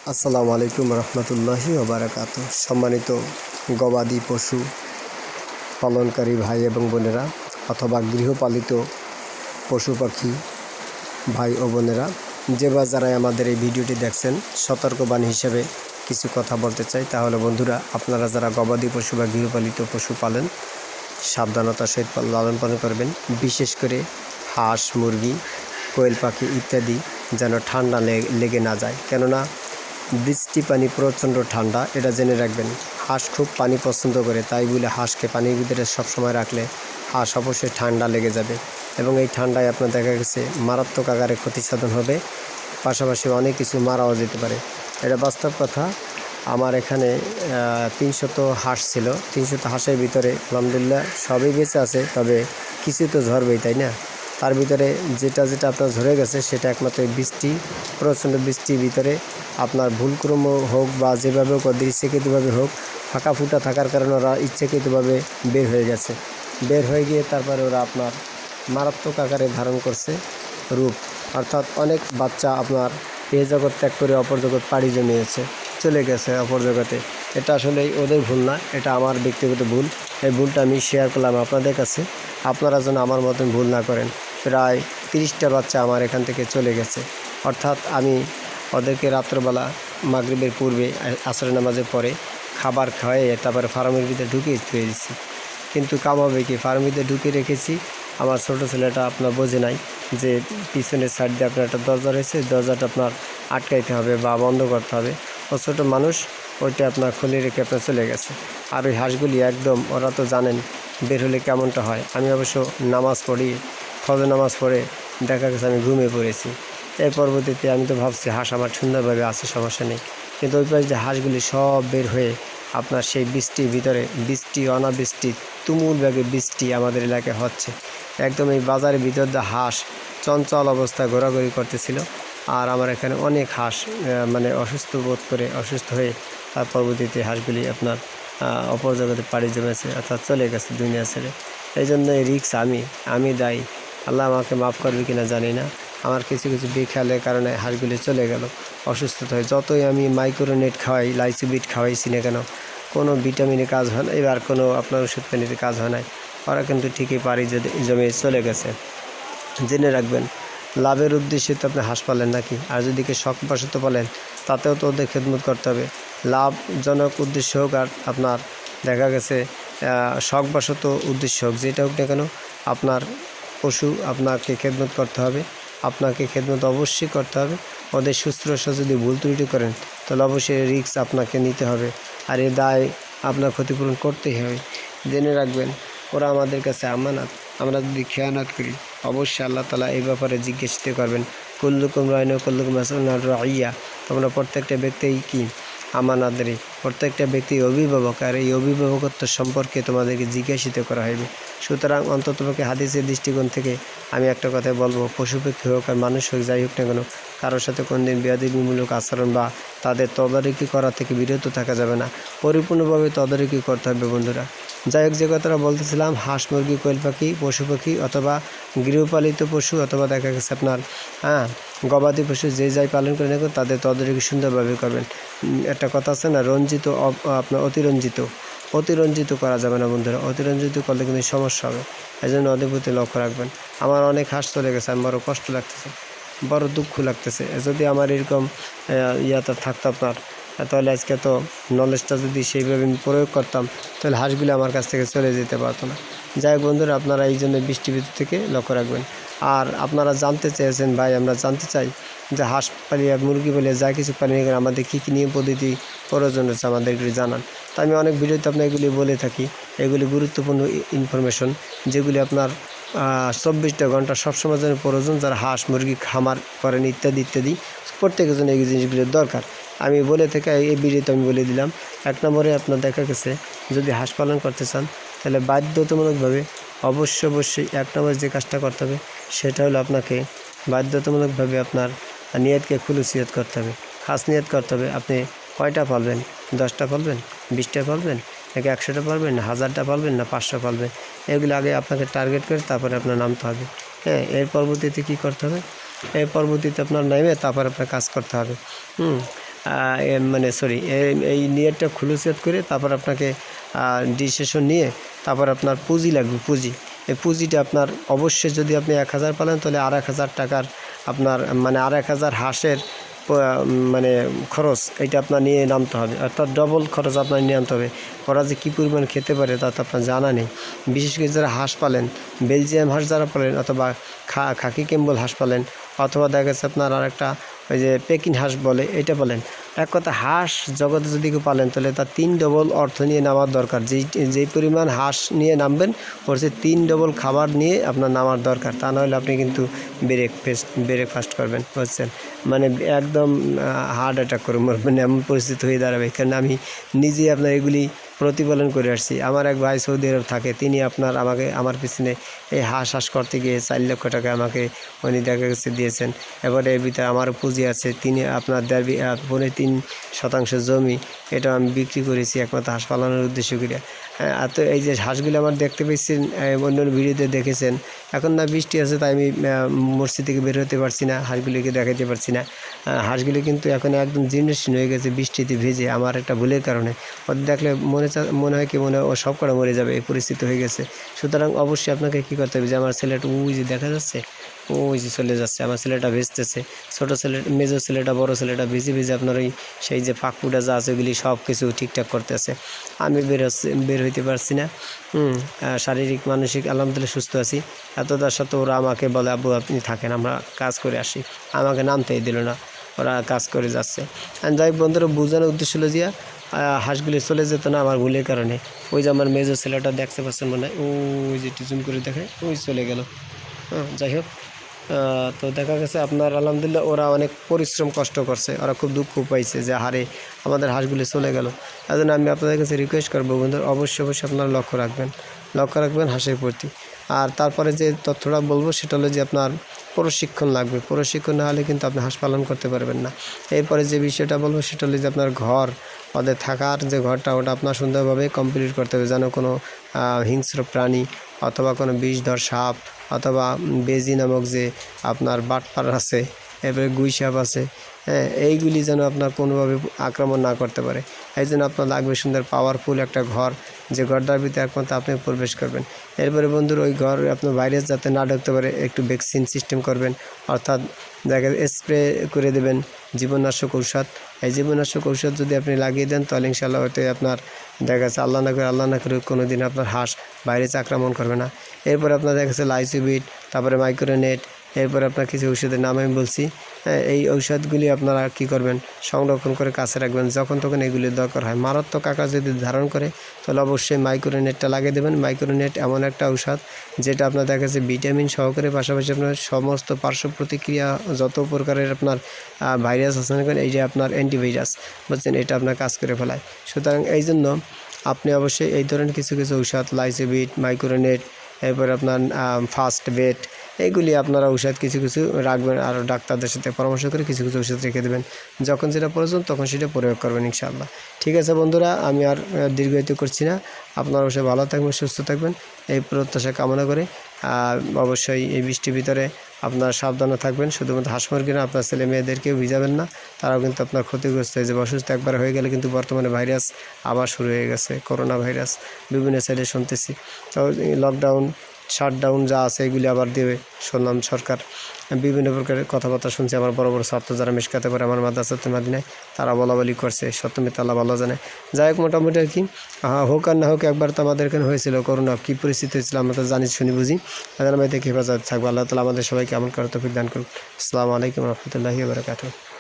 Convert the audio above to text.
আসসালামু আলাইকুম রহমতুল্লাহি ওবারাকাতু। সম্মানিত গবাদি পশু পালনকারী ভাই এবং বোনেরা অথবা গৃহপালিত পশু পাখি ভাই ও বোনেরা, যে বা যারাই আমাদের এই ভিডিওটি দেখছেন, সতর্কবাণী হিসেবে কিছু কথা বলতে চাই। তাহলে বন্ধুরা, আপনারা যারা গবাদি পশু বা গৃহপালিত পশু পালেন, সাবধানতার সহিত লালন পালন করবেন। বিশেষ করে হাঁস, মুরগি, কোয়েল পাখি ইত্যাদি যেন ঠান্ডা লেগে না যায়, কেননা বৃষ্টি পানি প্রচণ্ড ঠান্ডা, এটা জেনে রাখবেন। হাঁস খুব পানি পছন্দ করে, তাই বলে হাঁসকে পানির ভিতরে সবসময় রাখলে হাঁস অবশ্যই ঠান্ডা লেগে যাবে এবং এই ঠান্ডায় আপনার দেখা গেছে মারাত্মক আকারে ক্ষতি সাধন হবে, পাশাপাশি অনেক কিছু মারাও যেতে পারে। এটা বাস্তব কথা। আমার এখানে 300 হাঁস ছিল। 300 হাঁসের ভিতরে আলহামদুলিল্লাহ সবই বেঁচে আছে, তবে কিছু তো ঝরবেই, তাই না? তার ভিতরে যেটা আপনার ঝরে গেছে সেটা একমাত্র বৃষ্টি, প্রচণ্ড বৃষ্টির ভিতরে আপনার ভুলক্রম হোক বা যেভাবে হোক, ইচ্ছাকৃতভাবে হোক, ফাঁকা ফুটা থাকার কারণে ওরা ইচ্ছাকৃতভাবে বের হয়ে গেছে। বের হয়ে গিয়ে তারপরে ওরা আপনার মারাত্মক আকারে ধারণ করছে রূপ, অর্থাৎ অনেক বাচ্চা আপনার এ জগৎ ত্যাগ করে অপর জগৎ পাড়ি জমিয়েছে, চলে গেছে অপর জগতে। এটা আসলে ওদের ভুল না, এটা আমার ব্যক্তিগত ভুল। এই ভুলটা আমি শেয়ার করলাম আপনাদের কাছে, আপনারা যেন আমার মতন ভুল না করেন। প্রায় 30টা বাচ্চা আমার এখান থেকে চলে গেছে, অর্থাৎ আমি ওদেরকে রাত্রবেলা মাগরিবের পূর্বে আসরের নামাজের পরে খাবার খাওয়াই তারপরে ফার্মের ভিতরে ঢুকিয়ে ধুয়ে দিচ্ছি। কিন্তু কামাবে কি, ফার্মের ভিতরে ঢুকিয়ে রেখেছি। আমার ছোটো ছেলেটা আপনার বোঝে নাই যে পিছনের সাইড দিয়ে আপনার একটা দরজা রয়েছে, দরজাটা আপনার আটকাইতে হবে বা বন্ধ করতে হবে। ও ছোটো মানুষ, ওইটা আপনার খুলে রেখে আপনার চলে গেছে। আর ওই হাঁসগুলি একদম, ওরা তো জানেন বের হলে কেমনটা হয়। আমি অবশ্য নামাজ পড়ি, ফজর নামাজ পড়ে দেখা গেছে আমি ঘুমিয়ে পড়েছি। এর পরবর্তীতে আমি তো ভাবছি হাঁস আমার সুন্দরভাবে আছে, সমস্যা নেই। কিন্তু ওই পাশে যে হাঁসগুলি সব বের হয়ে আপনার সেই বৃষ্টির ভিতরে, বৃষ্টি অনাবৃষ্টি তুমুল বেগে বৃষ্টি আমাদের এলাকায় হচ্ছে, একদম এই বাজারের ভিতর দিয়ে হাঁস চঞ্চল অবস্থায় ঘোরাঘুরি করতেছিল। আর আমার এখানে অনেক হাঁস মানে অসুস্থ বোধ করে, অসুস্থ হয়ে তার পরবর্তীতে হাঁসগুলি আপনার অপর জগতে পাড়ি জমেছে, অর্থাৎ চলে গেছে দুনিয়া ছেড়ে। এই জন্য এই রিক্স আমি দায়ী। আল্লাহ আমাকে মাফ করবে কিনা জানি না। আমার কিছু বেখেয়ালের কারণে হাঁসগুলি চলে গেল অসুস্থতা হয়ে। যতই আমি মাইক্রোনেট খাওয়াই, লাইসোবিট খাওয়াইছি না কেন, কোনো ভিটামিনে কাজ হয় না, এবার কোনো আপনার ওষুধ পানিতে কাজ হয় নাই। ওরা কিন্তু ঠিকই পাড়ি জমে চলে গেছে। জেনে রাখবেন, লাভের উদ্দেশ্যে তো আপনি হাঁস পালেন নাকি? আর যদি কে শখবশত পালেন, তাতেও তো ওদের খেদমত করতে হবে। লাভজনক উদ্দেশ্য হোক আর আপনার দেখা গেছে শখবশত উদ্দেশ্য হোক, যেটা হোক না কেন, আপনার পশু আপনাকে খেদমত করতে হবে। আপনাকে খেদমত অবশ্যই করতে হবে। ওদের শুশ্রূষা যদি ভুল ত্রুটি করেন, তাহলে অবশ্যই রিস্ক আপনাকে নিতে হবে, আর এ দায় আপনার ক্ষতিপূরণ করতেই হবে। জেনে রাখবেন, ওরা আমাদের কাছে আমানত। আমরা যদি খেয়ানত করি, অবশ্যই আল্লাহ তাআলা এই ব্যাপারে জিজ্ঞাসিত করবেন। কুল্লুকুম রাইন কুল্লুকুম মাসউলুন আন রাইয়া। তোমরা প্রত্যেকটা ব্যক্তিই কি আমানাদারি, প্রত্যেকটা ব্যক্তি অভিভাবক, আর এই অভিভাবকত্ব সম্পর্কে তোমাদেরকে জিজ্ঞাসিত করা হবে। সুতরাং অন্ততপক্ষে হাদিসের দৃষ্টিকোণ থেকে আমি একটা কথা বলবো, পশু পাখি হোক আর মানুষ হোক, যাই হোক না কেন, কারোর সাথে কোনদিন বেয়াদবিমূলক আচরণ বা তাদের তদারকি করা থেকে বিরত থাকা যাবে না। পরিপূর্ণভাবে তদারকি করতে হবে বন্ধুরা। যাই হোক, যে কথাটা বলতেছিলাম, হাঁস, মুরগি, কোয়েল পাখি, পশু পাখি অথবা গৃহপালিত পশু অথবা দেখা গেছে আপনার গবাদি পশু, যে যাই পালন করে না, তাদের তদারকি সুন্দরভাবে করবেন। একটা কথা আছে না, আপনার অতিরঞ্জিত করা যাবে না বন্ধুরা। অতিরঞ্জিত করলে কিন্তু সমস্যা হবে, এই জন্য ওদের প্রতি লক্ষ্য রাখবেন। আমার অনেক হাঁস চলে গেছে, আমার বড় কষ্ট লাগতেছে, বড় দুঃখ লাগতেছে। যদি আমার এরকম ইয়াটা থাকতো আপনার, তাহলে আজকে তো নলেজটা যদি সেইভাবে আমি প্রয়োগ করতাম, তাহলে হাঁসগুলো আমার কাছ থেকে চলে যেতে পারতো না। যাই হোক বন্ধুরা, আপনারা এই জন্য বৃষ্টিবিদ্যুৎ থেকে লক্ষ্য রাখবেন। আর আপনারা জানতে চেয়েছেন, ভাই আমরা জানতে চাই যে হাঁস পালিয়ে, মুরগি পালিয়ে, যা কিছু পালিয়ে গেলে আমাদের কী নিয়ম পদ্ধতি প্রয়োজন হচ্ছে, আমাদেরকে জানান। তো আমি অনেক ভিডিওতে আপনার এগুলি বলে থাকি। এগুলি গুরুত্বপূর্ণ ইনফরমেশন, যেগুলি আপনার 24টা ঘন্টা সবসময় যেন প্রয়োজন। যারা হাঁস মুরগি খামার করেন ইত্যাদি প্রত্যেকের জন্য এই জিনিসগুলোর দরকার। আমি বলে থেকে এই ভিডিওতে আমি বলে দিলাম। 1 নম্বরে আপনার দেখা গেছে, যদি হাঁস পালন করতে চান, তাহলে বাধ্যতামূলকভাবে অবশ্যই 1 নম্বর যে কাজটা করতে হবে, সেটা হলো আপনাকে বাধ্যতামূলকভাবে আপনার নিয়তকে খুলুসিয়ত করতে হবে। খাস নিয়ত করতে হবে। আপনি কয়টা পালবেন? 10টা পালবেন, 20টা পালবেন, নাকি 100টা পালবেন, না 1000টা পালবেন, না 500 পালবেন? এগুলো আগে আপনাকে টার্গেট করে তারপরে আপনার নামতে হবে। হ্যাঁ, এর পরবর্তীতে কী করতে হবে? এর পরবর্তীতে আপনার নামে তারপর আপনার কাজ করতে হবে। মানে সরি এই নিয়তটা খুলুসিয়ত করে তারপর আপনাকে ডিসিশন নিয়ে তারপর আপনার পুঁজি লাগবে। এই পুঁজিটা আপনার অবশ্যই, যদি আপনি 1000 পালেন তাহলে 1000 টাকার আপনার মানে 1000 হাঁসের মানে খরচ এটা আপনার নিয়ে নামতে হবে, অর্থাৎ ডবল খরচ আপনার নিয়ে আনতে হবে। ওরা যে কী পরিমাণ খেতে পারে তা তো আপনার জানা নেই। বিশেষ করে যারা হাঁস পালেন, বেলজিয়াম হাঁস যারা পালেন অথবা খাকি ক্যাম্বেল হাঁস পালেন, অথবা দেখা গেছে আপনার আরেকটা ওই যে পেকিন হাঁস বলে, এটা পালেন। এক কথা হাঁস জগতে যদি কেউ পালেন তাহলে তার 3 ডবল অর্থ নিয়ে নামার দরকার। যেই পরিমাণ হাঁস নিয়ে নামবেন ওর যে 3 ডবল খাবার নিয়ে আপনার নামার দরকার, তা নাহলে আপনি কিন্তু ব্রেকফাস্ট করবেন, বুঝছেন, মানে একদম হার্ট অ্যাটাক করে মরবেন, এমন পরিস্থিতি হয়ে দাঁড়াবে। কারণ আমি নিজেই আপনার এগুলি প্রতিপালন করে আসছি। আমার এক ভাই সৌদি আরব থাকে, তিনি আপনার আমার পিছনে এই হাঁস করতে গিয়ে 4 লক্ষ টাকা আমাকে উনি দেখা গেছে দিয়েছেন। এবারে এর ভিতরে আমার পুঁজি আছে, তিনি আপনার 3% জমি, এটা আমি বিক্রি করেছি একমাত্র হাঁস পালনের উদ্দেশ্য করে। তো এই যে হাঁসগুলি আমার দেখতে পেয়েছেন, অন্য ভিডিওতে দেখেছেন। এখন না বৃষ্টি আছে তাই আমি মসজিদ থেকে বের হতে পারছি না, হাঁসগুলিকে দেখাতে পারছি না। হাঁসগুলি কিন্তু এখন একদম জীর্ণশীর্ণ হয়ে গেছে বৃষ্টিতে ভিজে, আমার একটা ভুলের কারণে। ওদের দেখলে মনে হয় ও সব কটা মরে যাবে, এই পরিস্থিতি হয়ে গেছে। সুতরাং অবশ্যই আপনাকে কী করতে হবে, যে আমার ছেলেটা ওই যে দেখা যাচ্ছে, ওই যে চলে যাচ্ছে, আমার ছেলেটা ভেজতেছে, ছোটো ছেলে মেজো ছেলেটা বড়ো ছেলেটা ভিজে আপনার ওই সেই যে ফাঁকুটা যা আছে ওগুলি সব কিছু ঠিকঠাক করতেছে। আমি বের হইতে পারছি না। শারীরিক মানসিক আলহামদুলিল্লাহ সুস্থ আছি। তার সাথে ওরা আমাকে বলে, আব্বু আপনি থাকেন, আমরা কাজ করে আসি। আমাকে নামতেই দিল না, ওরা কাজ করে যাচ্ছে। যাই বন্ধুরা, বোঝানোর উদ্দেশ্য হলো যে হাঁসগুলি চলে যেত না আমার ভুলের কারণে। ওই যে আমার মেজো ছেলেটা দেখতে পাচ্ছেন মনে হয়, ওই যে জুম করে দেখে ওই চলে গেল। যাই হোক, তো দেখা গেছে আপনার আলহামদুলিল্লাহ ওরা অনেক পরিশ্রম কষ্ট করছে, ওরা খুব দুঃখ পাইছে যে হারে আমাদের হাঁসগুলি চলে গেল। এই জন্য আমি আপনাদের কাছে রিকোয়েস্ট করবো বন্ধুরা, অবশ্যই আপনারা লক্ষ্য রাখবেন হাঁসের প্রতি। আর তারপরে যে তথ্যটা বলবো সেটা হলো যে আপনার প্রশিক্ষণ লাগবে। প্রশিক্ষণ না হলে কিন্তু আপনি হাঁস পালন করতে পারবেন না। এরপরে যে বিষয়টা বলবো সেটা হলো যে আপনার ঘর, ওদের থাকার যে ঘরটা ওটা আপনার সুন্দরভাবে কমপ্লিট করতে হবে, যেন কোনো হিংস্র প্রাণী অথবা কোনো বিষধর সাপ অথবা বেজি নামক যে আপনার বাটপার আছে, এরপরে গুই সাপ আছে, এইগুলি যেন আপনার কোনোভাবে আক্রমণ না করতে পারে। এই জন্য আপনার লাগবে সুন্দর পাওয়ারফুল একটা ঘর, যে ঘরটার ভিতরে একমাত্র আপনি প্রবেশ করবেন। এরপরে বন্ধুরা ওই ঘর আপনার ভাইরাস যাতে না ঢুকতে পারে একটু ভ্যাকসিন সিস্টেম করবেন, অর্থাৎ দেখা স্প্রে করে দেবেন জীবননাশক ঔষধ। এই জীবননাশক ঔষধ যদি আপনি লাগিয়ে দেন তাহলে ইনশাআল্লাহ ওতে আপনার দেখা গেছে আল্লাহ না করে কোনো দিন আপনার হাঁস ভাইরাস আক্রমণ করবে না। এরপরে আপনার দেখা গেছে লাইসোবিট, তারপরে মাইক্রোনেট, এরপরে আপনার কিছু ঔষধের নাম আমি বলছি। এই ঔষধগুলি আপনারা কি করবেন, সংরক্ষণ করে কাছে রাখবেন, যখন তখন এগুলির দরকার হয়। মারাত্মক আকার যদি ধারণ করে তাহলে অবশ্যই মাইক্রোনেটটা লাগিয়ে দেবেন। মাইক্রোনেট এমন একটা ঔষধ যেটা আপনার দেখা যাচ্ছে ভিটামিন সহকারে, পাশাপাশি আপনার সমস্ত পার্শ্ব প্রতিক্রিয়া যত প্রকারের আপনার ভাইরাস আছে এই যে আপনার অ্যান্টিভাইরাস, বুঝছেন, এটা আপনার কাজ করে ফেলায়। সুতরাং এই জন্য আপনি অবশ্যই এই ধরনের কিছু ঔষধ, লাইসোবিট, মাইক্রোনেট, এরপর আপনার ফার্স্ট বেট, এইগুলি আপনারা ঔষধ কিছু রাখবেন, আর ডাক্তারদের সাথে পরামর্শ করে কিছু ঔষধ রেখে দেবেন। যখন যেটা প্রয়োজন তখন সেটা প্রয়োগ করবেন ইনশাআল্লাহ। ঠিক আছে বন্ধুরা, আমি আর দীর্ঘায়িত করছি না। আপনারা অবশ্যই ভালো থাকবেন, সুস্থ থাকবেন, এই প্রত্যাশা কামনা করে। আর অবশ্যই এই বৃষ্টির ভিতরে আপনারা সাবধানে থাকবেন। শুধুমাত্র হাঁস মুরগি না, আপনার ছেলে মেয়েদেরকেও ভিজাবেন না, তারাও কিন্তু আপনার ক্ষতিগ্রস্ত হয়ে যাবে। অসুস্থ একবার হয়ে গেলে কিন্তু বর্তমানে ভাইরাস আবার শুরু হয়ে গেছে, করোনা ভাইরাস বিভিন্ন সাইডে শুনতেছি। তো লকডাউন, শাটডাউন যা আছে এগুলি আবার দেবে শুনলাম সরকার। বিভিন্ন প্রকারের কথাবার্তা শুনছি, আমার বড় ছাত্র যারা মিশকাতে পারে আমার মাদ্রাসাতুল মাদিনায়, তারা বলাবলি করছে, সত্য মিথ্যা আল্লাহ ভালো জানে। যাই হোক, মোটামুটি আর কি হোক আর না হোক, একবার তো আমাদের এখানে হয়েছিল করোনা, কী পরিস্থিতি হয়েছিল আমরা তো জানি শুনি বুঝি। তাদের মধ্যে হেফাজত থাকবে। আল্লাহ তাআলা আমাদের সবাইকে আমল করার তৌফিক দান করুন। আসসালামু আলাইকুম ওয়া রাহমাতুল্লাহি ওয়া বারাকাতুহু।